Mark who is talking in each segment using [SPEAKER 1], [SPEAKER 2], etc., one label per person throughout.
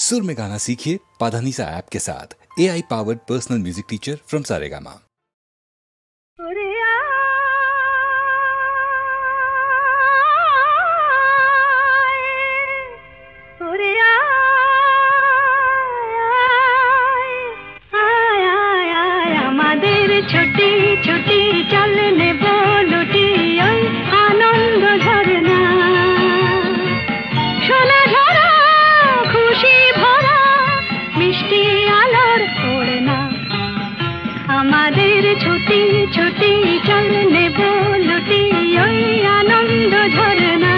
[SPEAKER 1] सुर में गाना सीखिए पाधानीसा ऐप के साथ। AI powered personal music teacher from Saregama.
[SPEAKER 2] छोटी छोटी चलने बोलुटी आनंद झरना সোনা ঝরা খুশি ভরা মিষ্টি আলোর ওড়না আমাদের ছুটি ছুটি চলনে बोलुटी ওই আনন্দ ঝরনা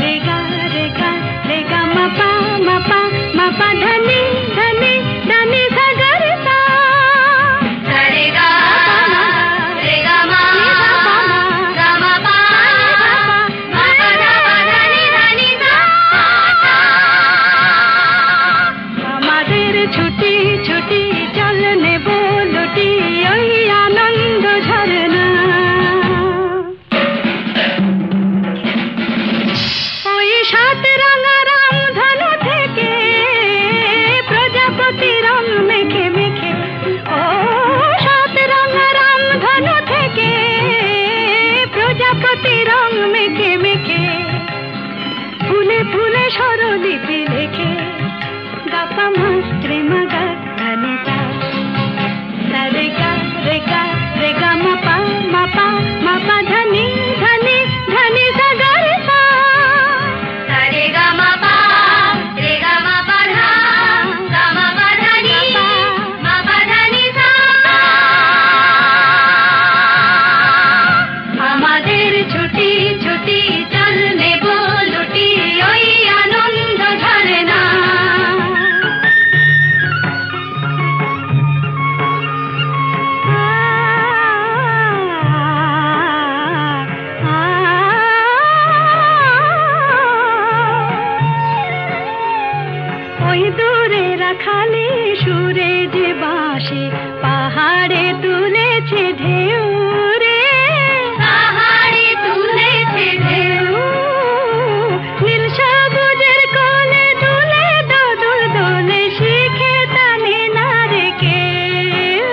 [SPEAKER 2] রে গা রে গা রে গা মাপা মাপা মাপা ধনি ধনি ধনি সাগর সা ছুটি ছুটি চলনে बोलुटी ওই আনন্দ ঝরনা ওই সাত রাঙা রামধনু থেকে প্রজাপতি রং মেখে মেখে ও সাত রাঙা রামধনু থেকে প্রজাপতি রং মেখে মেখে ফুলে ফুলে স্বরলিপি লেখে গাপা মাস্ত্রে মাগা ধানিতা রে গা রে গা রে গা মাপা মাপা মাপা ধনি ধনি ধনি সাগর সা রে গা মাপা রে গা মাপা ধা গা মাপা ধনি মাপা ধনি সা আমাদের ছুটি ছুটি চলনে बोलुटी ওই আনন্দ ঝরনা ওই দূরে রাখালি সুরে যে বাঁশি পাহাড়ে তুলেছে ঢেউ রে পাহাড়ে তুলেছে ঢেউ নীল সবুজের কোলে দুলে দোদুল দোলে শিখে টানে না রে কেউ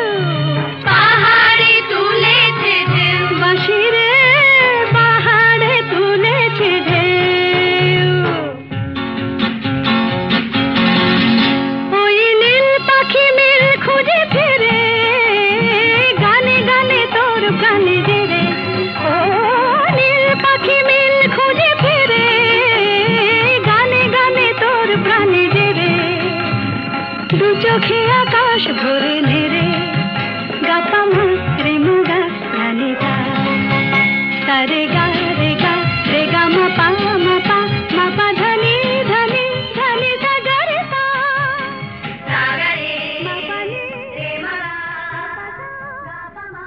[SPEAKER 2] পাহাড়ে তুলেছে ঢেউ বাঁশি রে পাহাড়ে তুলেছে ঢেউ ওই নীল পাখি মিল খুঁজে ফিরে গানে গানে তোর প্রাণে জেরে ও নীল পাখি মিল খুঁজে ফিরে গানে গানে তোর প্রাণে জেরে দু চোখে আকাশ ভরে নেরে গাপা মাস্ত্রে মুগা ধানিতা রে গা রে গা রে গা মাপা মাপা মাপা ধনি ধনি ধনি সাগর সা সাগরে মাপা নি রে মা গাপা মা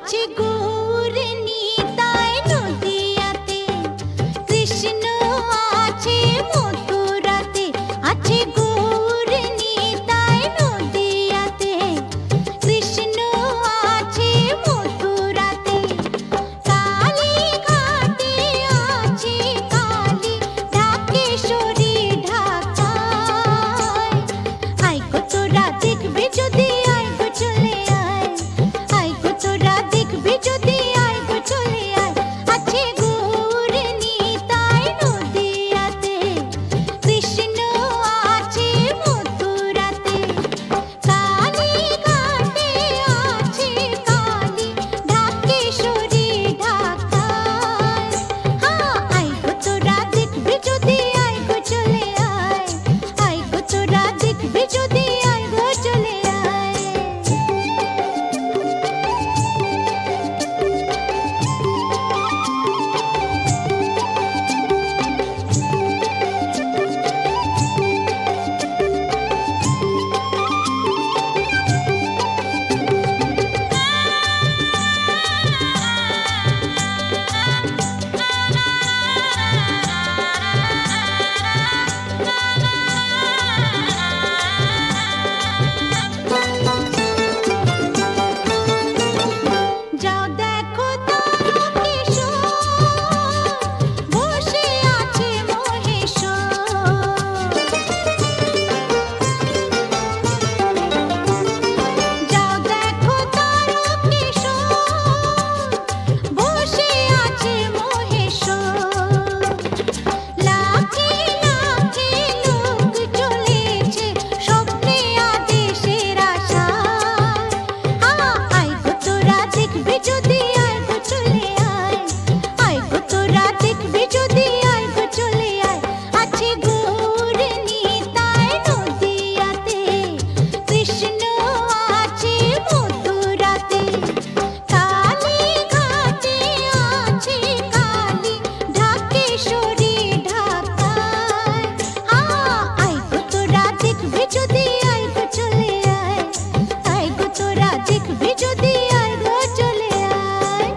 [SPEAKER 3] আছে গৌরে নিতাই নদিয়াতে, কৃষ্ণ আছে মথুরাতে, আছে গৌরে নিতাই নদিয়াতে, কৃষ্ণ আছে মথুরাতে। কালী ঘাটে আছে কালী, ঢাকেশ্বরী ঢাকায়। আয় গো তোরা দেখবি যদি, আয় গো চলে আয়, আয় গো তোরা দেখবি যদি, আয় গো চলে আয়। আছে গৌরে নিতাই নদিয়াতে, কৃষ্ণ আছে মথুরাতে। কালী ঘাটে আছে কালী, ঢাকেশ্বরী ঢাকায়। আয় গো তোরা দেখবি যদি, আয় গো চলে আয়, আয় গো তোরা দেখবি যদি, আয় গো চলে আয়। যাও দেখো তারকেশ্বর, বসে আছে মহেশ্বর। যাও দেখো তারকেশ্বর, বসে আছে মহেশ্বর। লাখে লাখে লোক চলেছে স্বপ্নে আদেশের আশায়। আয় গো তোরা দেখবি যদি, আয় গো চলে আয়, আয় গো তোরা দেখবি যদি, আয় গো চলে আয়। আছে গৌরে নিতাই নদিয়াতে, কৃষ্ণ আছে মথুরাতে। কালী ঘাটে আছে কালী, ঢাকেশ্বরী ঢাকায়। আয় গো তোরা দেখবি যদি, আয় গো চলে আয়, আয় গো তোরা দেখবি যদি, আয় গো চলে আয়।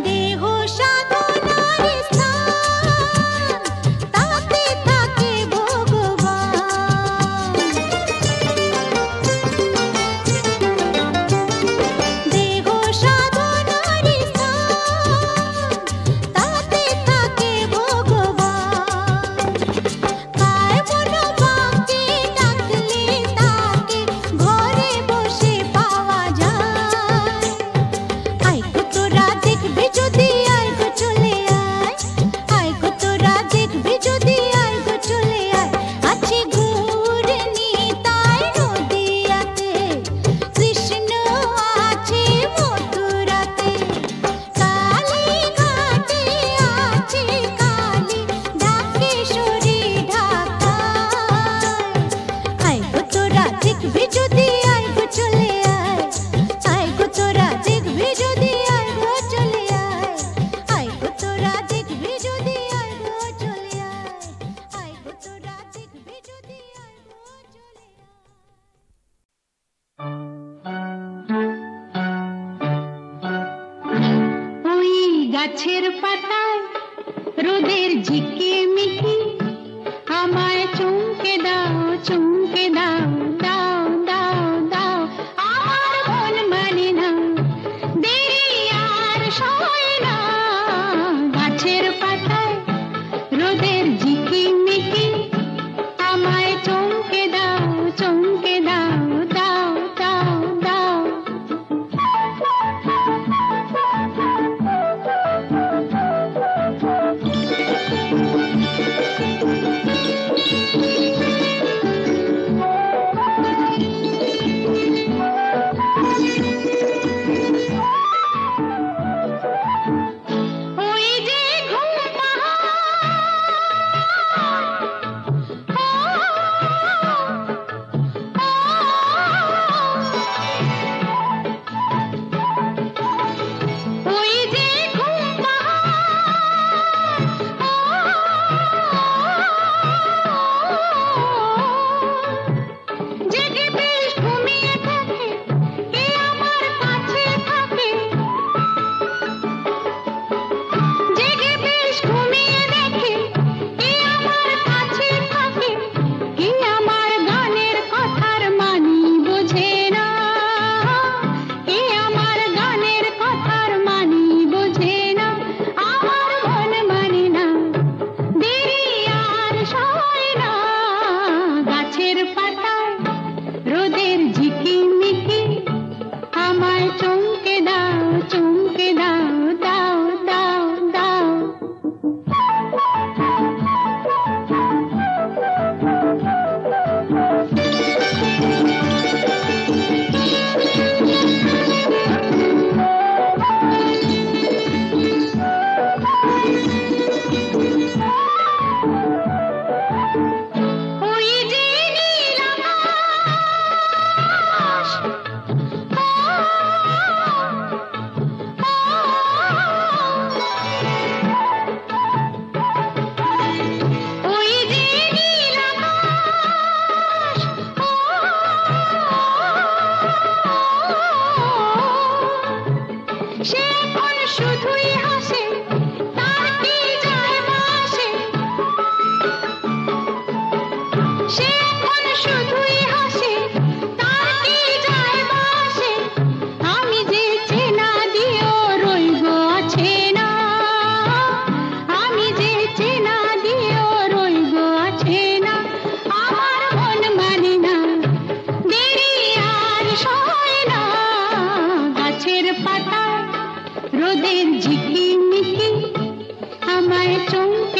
[SPEAKER 3] দেহ সাধনার স্থান, তাতে থাকে ভগবান। দেহ সাধনার স্থান, তাতে থাকে ভগবান। কায় মন বাঁকে ডাকলে তাকে ঘরে বসে পাওয়া যায়। আয় গো তোরা দেখবি যদি, আয় গো চলে আয়, আয় গো তোরা দেখবি যদি, আয় গো চলে আয়। আছে গৌরে নিতাই নদিয়াতে, কৃষ্ণ আছে মথুরাতে। কালী ঘাটে আছে কালী, ঢাকেশ্বরী ঢাকায়। আয় গো তোরা দেখবি যদি, আয় গো চলে আয়, আয় গো তোরা দেখবি যদি, আয় গো চলে আয়। আয় গো তোরা দেখবি যদি, আয় গো চলে আয়, আয় গো তোরা দেখবি যদি, আয় গো চলে আয়। ওই গাছের পাতায় রোদের ঝিকিমিকি, আমায় চুমকে দাও, চুমকে দাও, দাও দাও দাও। আমার মন মানে না, দেরি আর সয় না। গাছের পাতায় রোদের ঝিকিমিকি, আমায় চুমকে দাও, চুমকে দাও, দাও দাও দাও।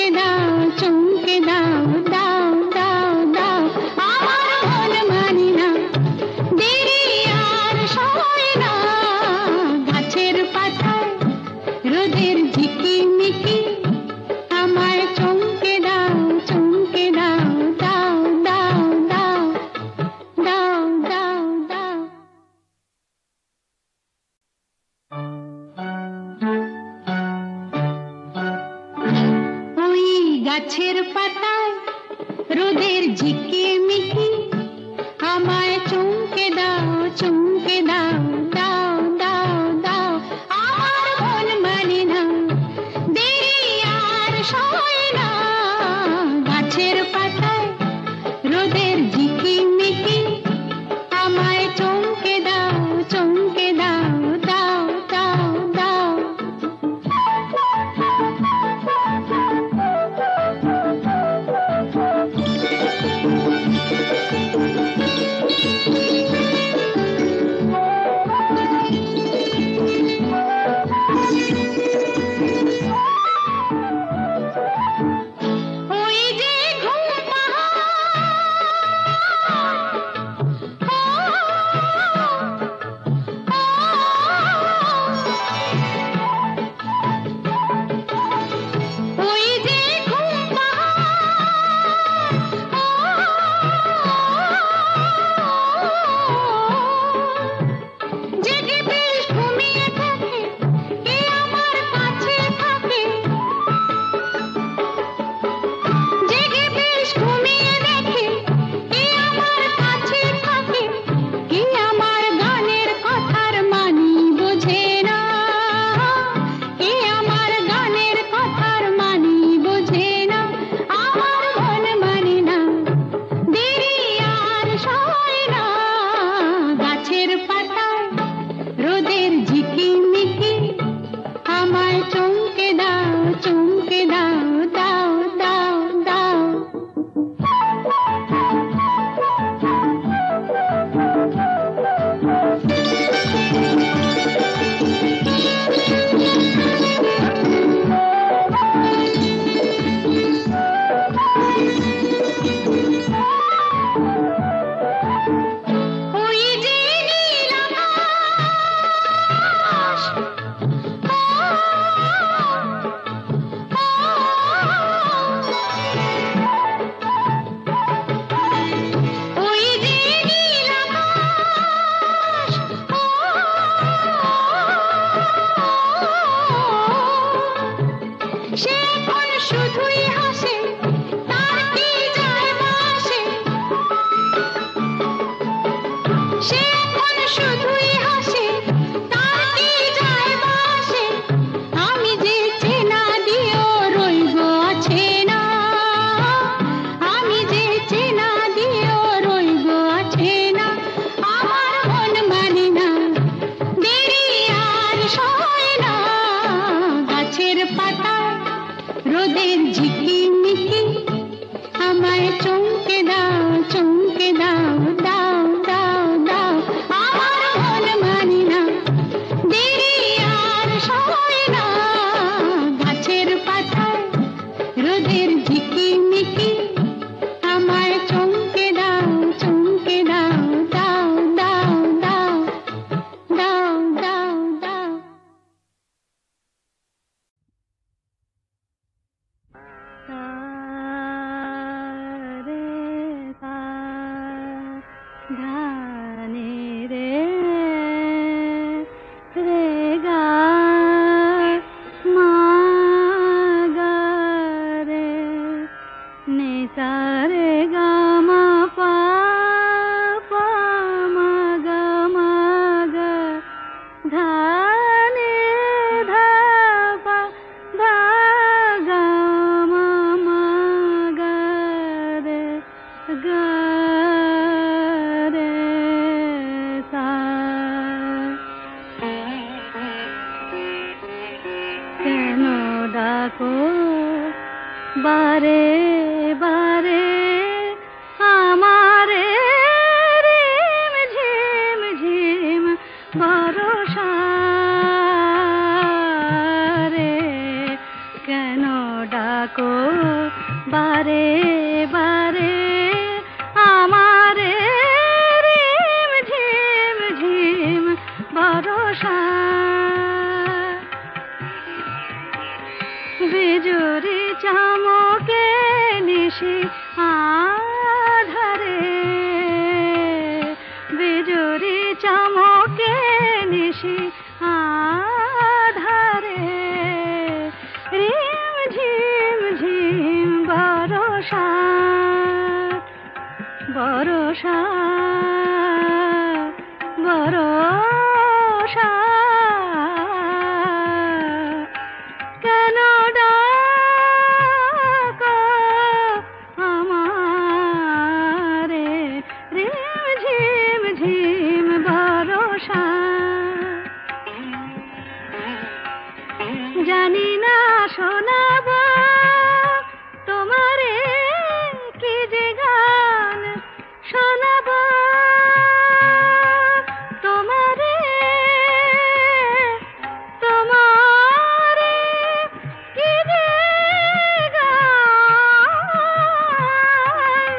[SPEAKER 3] চমকে দাও চমকে দাও দাও দাও দাও আমার মন মানি না দেরি আর সয় না গাছের পাতায় রোদের ঝিকিমিকি আমায় চমকে দাও চমকে দাও দাও দাও দাও দাও দাও দাও ওই গাছের পাতায় রোদের ঝিকিমিকি আমায় চমকে দাও চমকে দাও দাও দাও দাও আমার মন মানে না দেরি আর সয় না গাছের পাতায় রোদের ঝিকিমিকি আমায় চমকে দাও চমকে দাও দাও দাও দাও ওই যে ঘুম ওই যে ঘুম জেগে বেশ ঘুমিয়ে থাকে কে আমার কাছে থাকে জেগে বেশ ঘুমিয়ে দেখে কে আমার কাছে থাকে কে আমার গানের কথার মানি বোঝে না কে আমার গানের কথার মানি বোঝে না আমার মন মানে না দেরি আর সয় না গাছের পাতায় রোদের ঝিকিমিকি আমায় চমকে দাও চমকে দাও দাও দাও দাও ওই যে নীল আকাশ ওই যে নীল আকাশ সে এখন শুধুই হাসে তার কি যায় আসে সে এখন শুধুই হাসে তার কি যায় আসে আমি যে চেনা দিও রইব আছে না আমি যে চেনা দিও রইব আছে না আমার মন মানে না দেরি আর সয় না গাছের পাতায় রোদের ঝিকিমিকি আমায় চমকে দাও চমকে দাও দাও দাও দাও আমার মন মানি না দেরি আর সয় না গাছের পাতায় রোদের ঝিকিমিকি আমায় চমকে দাও চমকে দাও দাও দাও দাও দাও দাও দাও ধানে রে রে গা মা গা রে নে সা রে গা মা পা পা মা গা ধানে ধা পা ধা গা মা গা রে গা রে সা কেন ডাকো বারে বারে আমারে রিম ঝিম ঝিম বরষা রে কেন ডাকো
[SPEAKER 2] ডাকো বারে বারে আমারে রিম ঝিম ঝিম বরষা বিজুরি চমকে নিশি আধারে বিজুরি চমকে নিশি আধারে রিম ঝিম ঝিম বরষা বরষা বরষা কেন ডাকো আমারে রিম ঝিম ঝিম বরষা জানি না শোনাব তোমারে কি যে গান শোনাব তোমারে তোমারে কি যে গান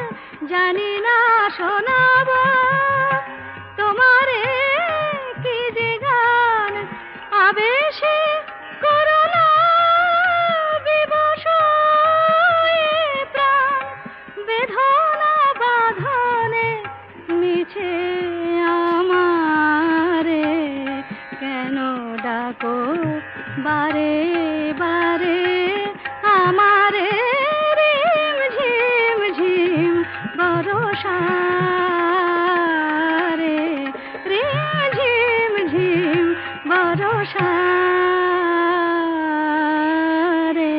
[SPEAKER 2] জানি না শোনাব তোমারে কি যে গান আবেশে করোনা বিবশ প্রাণ বেদনা বাঁধনে মিছে আমারে কেন ডাকো বারে বারে আমারে রিম ঝিম ঝিম বরষা রে রিম ঝিম ঝিম বরষা রে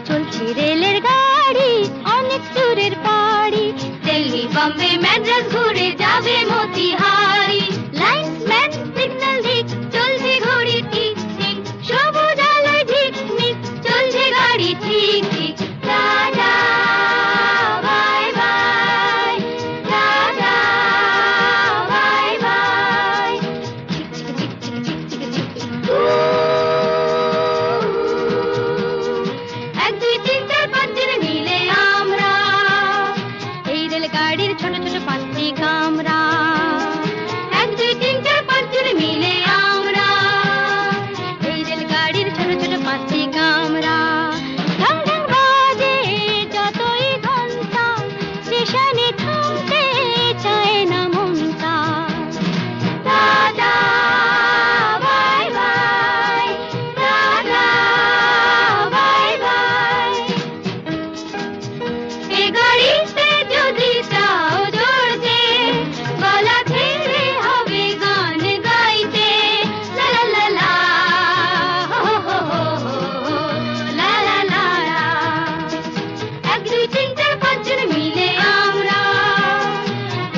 [SPEAKER 2] চলছে রেলের গাড়ি অনেক দূরের পাড়ি দিল্লি বম্বে ম্যাড্রাস ঘুরে যাবে মতিহারি লাইনম্যান সিগন্যাল দিক চলছে ঘড়ি ঠিক ঠিক সবুজ আলোয় ঝিকমিক চলছে গাড়ি ঠিক ঠিক tata bye bye tata bye by এক দুই তিন চার পাঁচ জন মিলে আমরা এই রেলগাড়ির ছোট ছোট পাঁচটি কামরা এক দুই তিন চার পাঁচ জন মিলে আমরা এই রেলগাড়ির ছোট ছোট পাঁচটি কামরা ঢং ঢং বাজে যতই ঘন্টা স্টেশনে থামতে চায় না মনটা tata bye bye tata bye bye এ গাড়িতে যদি চাও চড়তে গলা ছেড়ে হবে গান গাইতে লা লা লা লা হো হো হো হো লা লা লা লা এক দুই তিন চার পাঁচ জন মিলে আমরা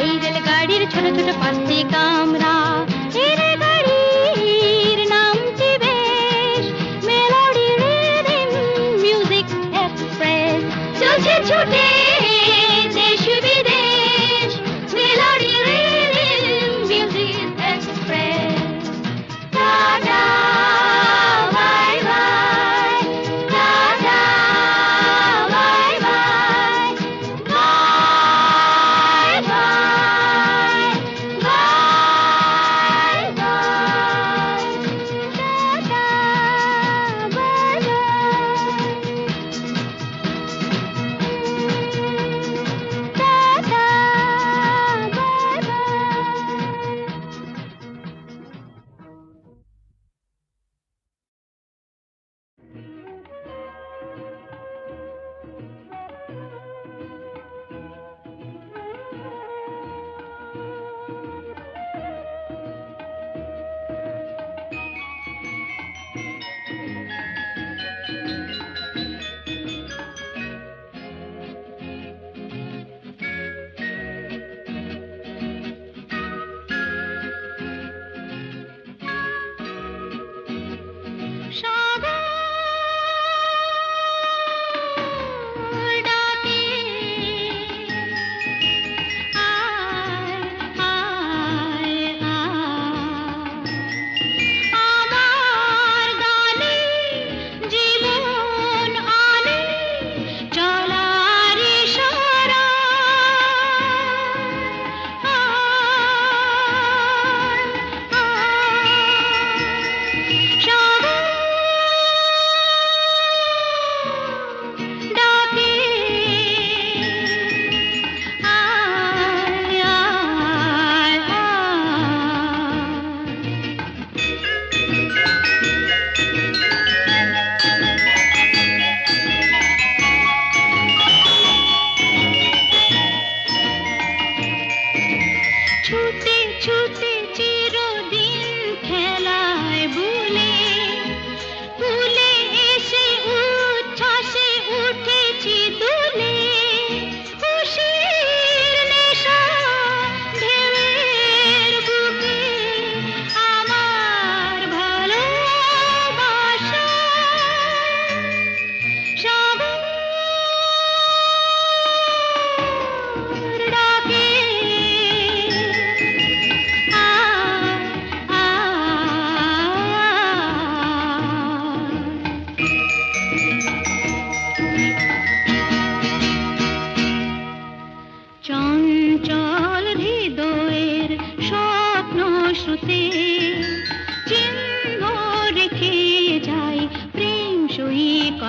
[SPEAKER 2] এই রেলগাড়ির ছোট ছোট পাঁচটি কামরা এই রেলগাড়ির নামটি বেশ মেলোডি রিদিম মিউজিক এক্সপ্রেস চলছে ছুটে দেশ বিদেশ melody rhythm music express tata bye bye tata bye bye bye bye bye bye tata bye by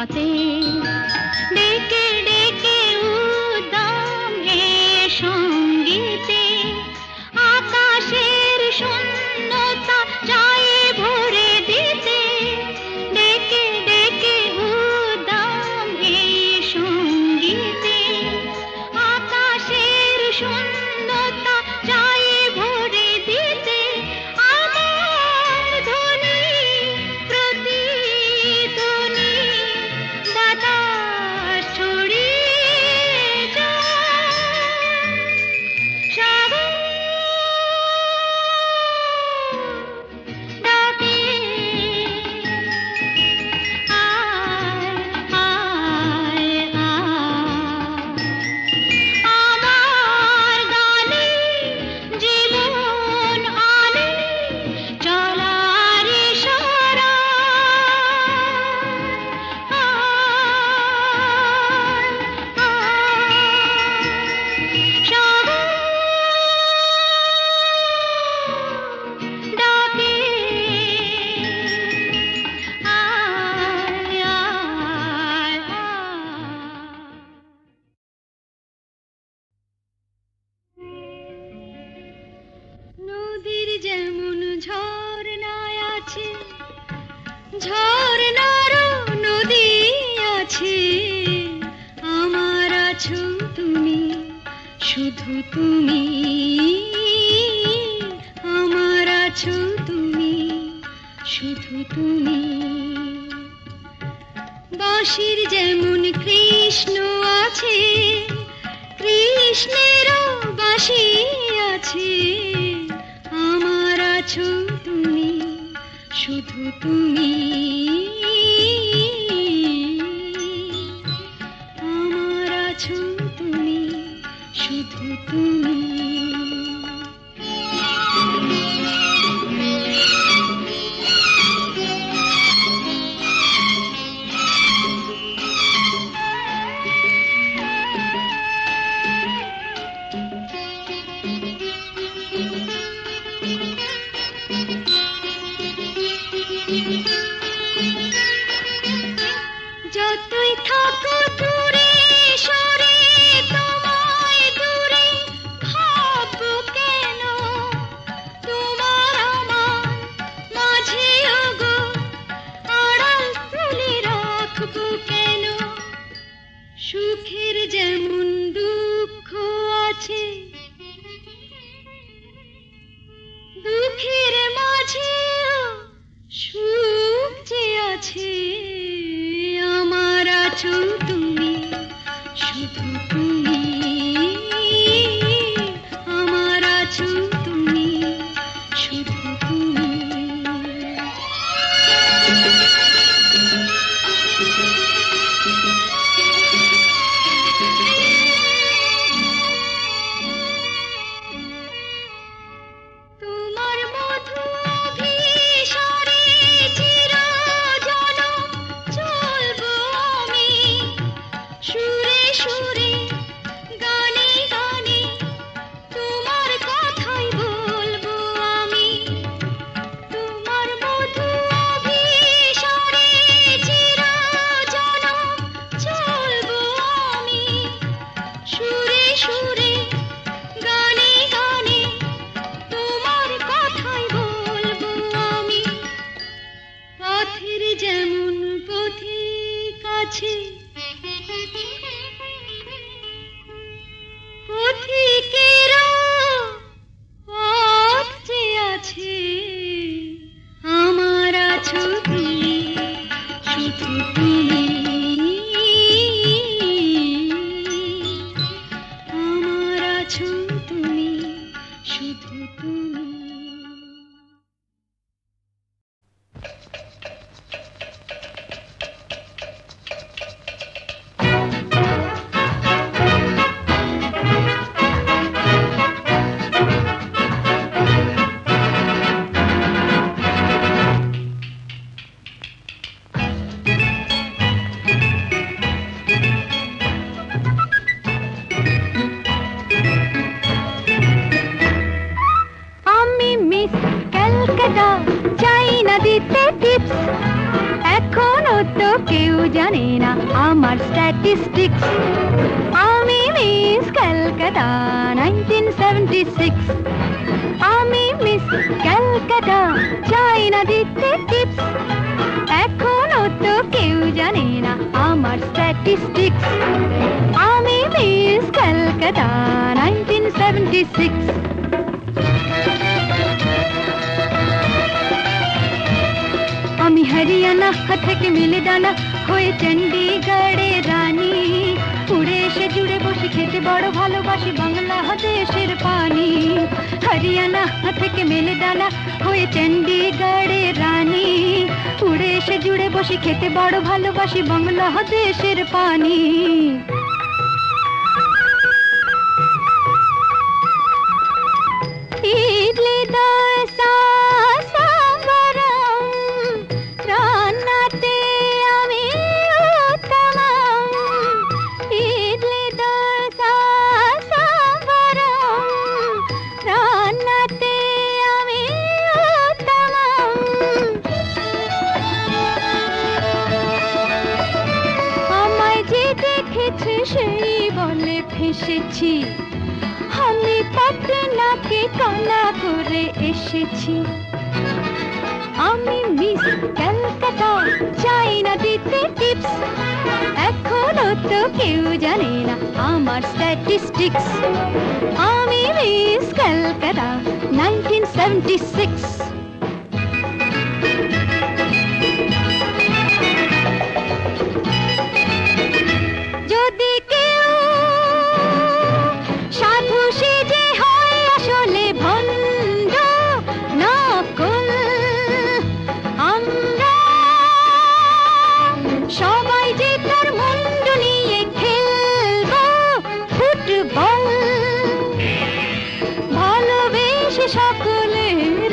[SPEAKER 2] রাতে ডেকে ডেকে উদ্দাম হে সঙ্গীতে আকাশের শূন্যতা যায় ভরে দিতে ডেকে ডেকে উদ্দাম হে সঙ্গীতে আকাশের শূন্যতা যায় ভরে দিতে আমার ধ্বনি প্রতিধ্বনি বাতাস ছড়িয়ে যায় সাগর ডাকে আয় আয় আয় আমার গানে জীবন আনে চলার ইশারা সাগর ডাকে আয় আয় নদীর যেমন ঝর্ণায় আছে ঝর্ণারও নদী আছে আমার আছো তুমি শুধু তুমি আমার আছো তুমি শুধু তুমি বাঁশির যেমন কৃষ্ণ আছে কৃষ্ণেরও বাঁশি আছে আমার আছো তুমি শুধু তুমি আমার আছো তুমি শুধু তুমি যতই থাকো দূরে সরে তোমায় দূরে ভাববো কেন তোমার আমার মাঝে ওগো আড়াল তুলে রাখবো কেন সুখের যেমন দুঃখ আছে দুঃখের মাঝেও সুখ যে আছে আমার আছো তুমি শুধু তুমি আমার আছো তুমি শুধু তুমি তোমার মধু অভিসারে চিরজনম চলবো আমি সুরে সুরে গানে গানে তোমার কথাই বলবো আমি তোমার মধু অভিসারে চিরজনম চলবো আমি সুরে সুরে গানে গানে তোমার কথাই বলবো আমি পথের যেমন পথিক আছে পথিকেরও পথ যে আছে আমার আছো তুমি শুধু তুমি আমার আছো তুমি শুধু তুমি জানে না আমার স্ট্যাটিস্টিক্স আমি মিস ক্যালকাটা 1976 আমি মিস ক্যালকাটা চাই না দিতে টিপস এখনো তো কেউ জানে না আমার স্ট্যাটিস্টিক্স আমি মিস ক্যালকাটা 1976 আমি হরিয়ানা থেকে মিলে ডানা হয়ে চণ্ডীগড়ে রানী উড়ে এসে জুড়ে বসে খেতে বড় ভালোবাসি বাংলাদেশের পানি হরিয়ানা থেকে মিলে ডানা হয়ে চণ্ডীগড়ে রানী উড়ে এসে জুড়ে বসে খেতে বড় ভালোবাসি বাংলাদেশের পানি ইডলি দোসা সাম্বারম রান্নাতে আমি উত্তম ইডলি দোসা সাম্বারম রান্নাতে আমি উত্তম আমায় যে দেখেছে সেই বলে ফেসেছি আমি পাটনাকে কানা করে এসেছি আমি মিস ক্যালকাটা চাই না দিতে টিপস এখনো তো কেউ জানে না আমার স্ট্যাটিস্টিক্স আমি মিস ক্যালকাটা 1976 যদি কেউ সাধু সেজে হয় আসলে ভণ্ড নকল আমরা সবাই যে তার মুন্ড নিয়ে খেলবো ফুটবল ভালোবেসে সকলে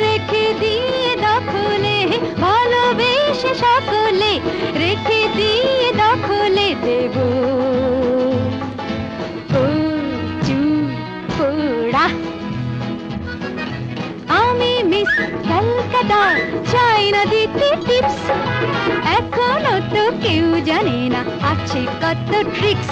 [SPEAKER 2] রেখে দিয়ে দখলে ভালোবেসে সকলে রেখে দিয়ে দখলে দেব আমি মিস ক্যালকাটা চাই না দিতে টিপস এখনো তো কেউ জানে না আছে কত ট্রিক্স